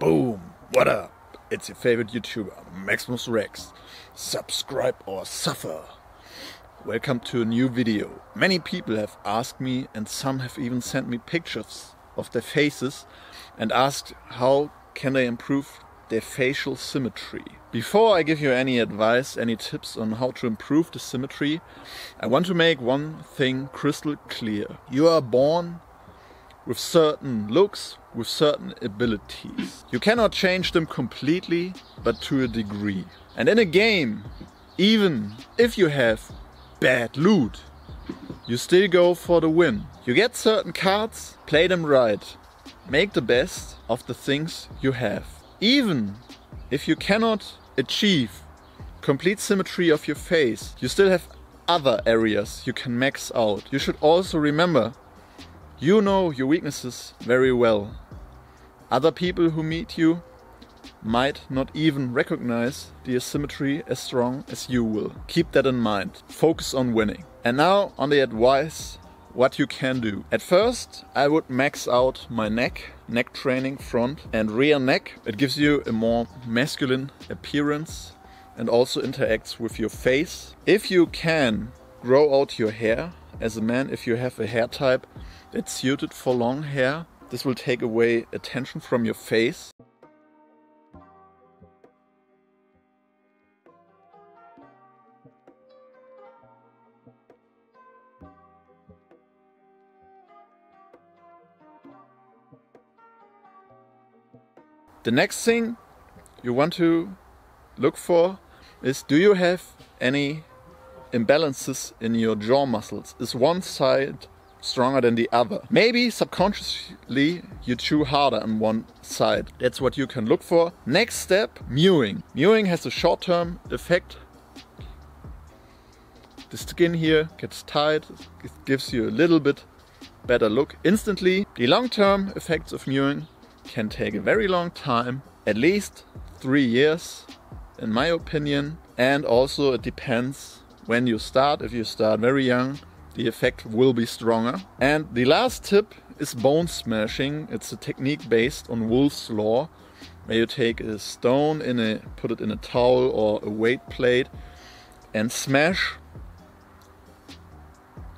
Boom! What up? It's your favorite YouTuber, Maximus Rex. Subscribe or suffer. Welcome to a new video. Many people have asked me, and some have even sent me pictures of their faces and asked how can they improve their facial symmetry. Before I give you any advice, any tips on how to improve the symmetry, I want to make one thing crystal clear. You are born with certain looks, with certain abilities. You cannot change them completely, but to a degree. And in a game, even if you have bad loot, you still go for the win. You get certain cards, play them right. Make the best of the things you have. Even if you cannot achieve complete symmetry of your face, you still have other areas you can max out. You should also remember, you know your weaknesses very well. Other people who meet you might not even recognize the asymmetry as strong as you will. Keep that in mind. Focus on winning. And now on the advice, what you can do. At first, I would max out my neck training, front and rear neck. It gives you a more masculine appearance and also interacts with your face. If you can grow out your hair as a man, if you have a hair type that's suited for long hair, this will take away attention from your face. The next thing you want to look for is, do you have any imbalances in your jaw muscles? Is one side stronger than the other? Maybe subconsciously you chew harder on one side. That's what you can look for. Next step, mewing. Mewing has a short-term effect. The skin here gets tight, it gives you a little bit better look instantly. The long-term effects of mewing can take a very long time, at least 3 years in my opinion, and also it depends when you start. If you start very young, the effect will be stronger. And the last tip is bone smashing. It's a technique based on Wolff's Law, where you take a stone, put it in a towel or a weight plate and smash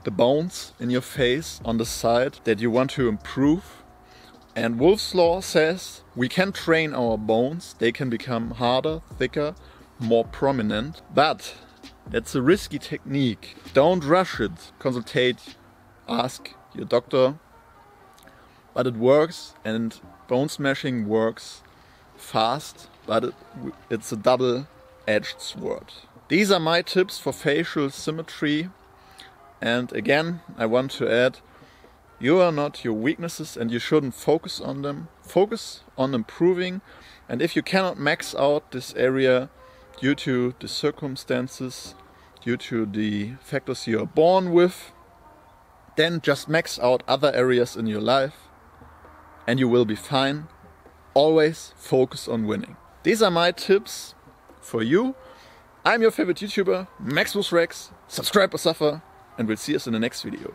the bones in your face on the side that you want to improve. And Wolff's Law says we can train our bones, they can become harder, thicker, more prominent, but that's a risky technique. Don't rush it. Consultate, ask your doctor. But it works, and bone smashing works fast, but it's a double-edged sword. These are my tips for facial symmetry. And again, I want to add, you are not your weaknesses and you shouldn't focus on them. Focus on improving. And if you cannot max out this area due to the circumstances, due to the factors you are born with, then just max out other areas in your life and you will be fine. Always focus on winning. These are my tips for you. I'm your favorite YouTuber, Maximus Rex. Subscribe or suffer, and we'll see us in the next video.